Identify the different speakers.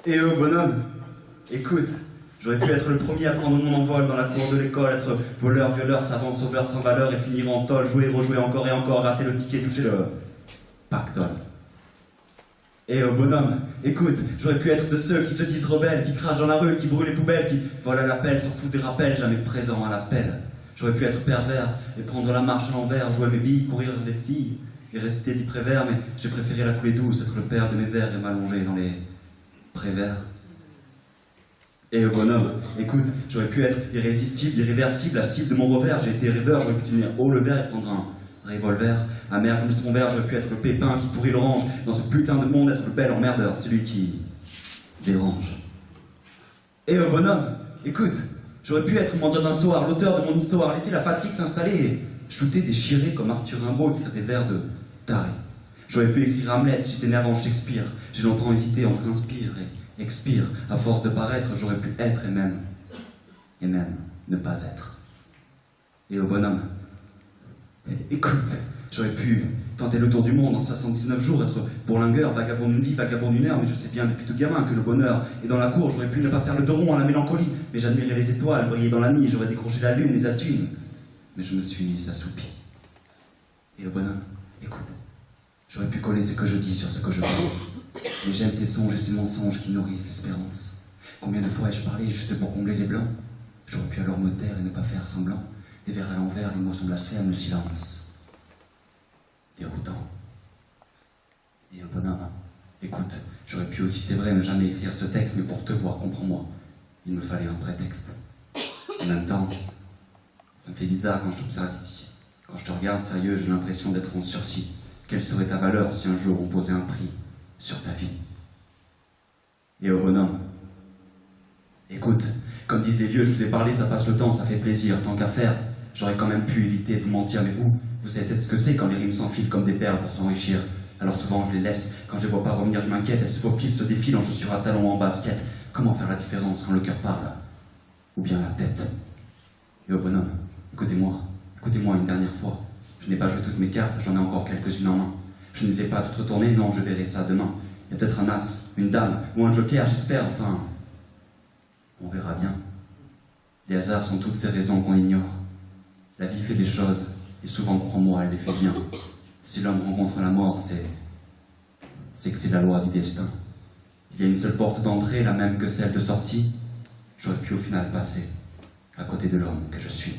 Speaker 1: Eh oh bonhomme, écoute, j'aurais pu être le premier à prendre mon envol dans la cour de l'école, être voleur, violeur, savant, sauveur sans valeur et finir en tôle, jouer, rejouer encore et encore, rater le ticket, toucher le pactole. Eh oh bonhomme, écoute, j'aurais pu être de ceux qui se disent rebelles, qui crachent dans la rue, qui brûlent les poubelles, qui volent à l'appel, s'en foutent des rappels, jamais présent à l'appel. J'aurais pu être pervers et prendre la marche à l'envers, jouer mes billes, courir les filles et rester dit prévert, mais j'ai préféré la couler douce, être le père de mes vers et m'allonger dans les préverts. Et bonhomme, écoute, j'aurais pu être irrésistible, irréversible, la cible de mon revers, j'ai été rêveur, j'aurais pu tenir haut le verre et prendre un revolver. Amer comme son verre, j'aurais pu être le pépin qui pourrit l'orange, dans ce putain de monde, être le bel emmerdeur, celui qui dérange. Et bonhomme, écoute, j'aurais pu être mendiant d'un soir, l'auteur de mon histoire, laisser la fatigue s'installer et shooter, déchirer comme Arthur Rimbaud, écrire des vers de taré. J'aurais pu écrire Hamlet, j'étais né avant Shakespeare, j'ai longtemps hésité entre inspire et expire, à force de paraître, j'aurais pu être et même ne pas être. Et bonhomme, écoute, j'aurais pu tenter le tour du monde en 79 jours, être bourlingueur, vagabond d'une vie, vagabond d'une heure, mais je sais bien depuis tout gamin que le bonheur est dans la cour. J'aurais pu ne pas faire le dos rond à la mélancolie, mais j'admirais les étoiles briller dans la nuit, j'aurais décroché la lune et la thune, mais je me suis assoupi. Et bonhomme, écoute, j'aurais pu coller ce que je dis sur ce que je pense, mais j'aime ces songes et ces mensonges qui nourrissent l'espérance. Combien de fois ai-je parlé juste pour combler les blancs? J'aurais pu alors me taire et ne pas faire semblant. Des vers à l'envers, les mots sont blasphèmes, le silence déroutant. Et bonhomme, écoute, j'aurais pu aussi, c'est vrai, ne jamais écrire ce texte, mais pour te voir, comprends-moi, il me fallait un prétexte. En même temps, ça me fait bizarre quand je t'observe ici. Quand je te regarde sérieux, j'ai l'impression d'être en sursis. Quelle serait ta valeur si un jour on posait un prix sur ta vie? Et bonhomme, écoute, comme disent les vieux, je vous ai parlé, ça passe le temps, ça fait plaisir, tant qu'à faire. J'aurais quand même pu éviter de vous mentir, mais vous savez peut-être ce que c'est quand les rimes s'enfilent comme des perles pour s'enrichir. Alors souvent je les laisse, quand je les vois pas revenir, je m'inquiète, elles se faufilent, se défilent en chaussures à talons ou en basket. Comment faire la différence quand le cœur parle? Ou bien la tête? Et bonhomme, écoutez-moi une dernière fois. Je n'ai pas joué toutes mes cartes, j'en ai encore quelques-unes en main. Je ne les ai pas toutes retournées, non, je verrai ça demain. Il y a peut-être un as, une dame, ou un joker, j'espère, enfin... On verra bien. Les hasards sont toutes ces raisons qu'on ignore. La vie fait des choses, et souvent, crois-moi, elle les fait bien. Si l'homme rencontre la mort, c'est que c'est la loi du destin. Il y a une seule porte d'entrée, la même que celle de sortie. J'aurais pu au final passer à côté de l'homme que je suis.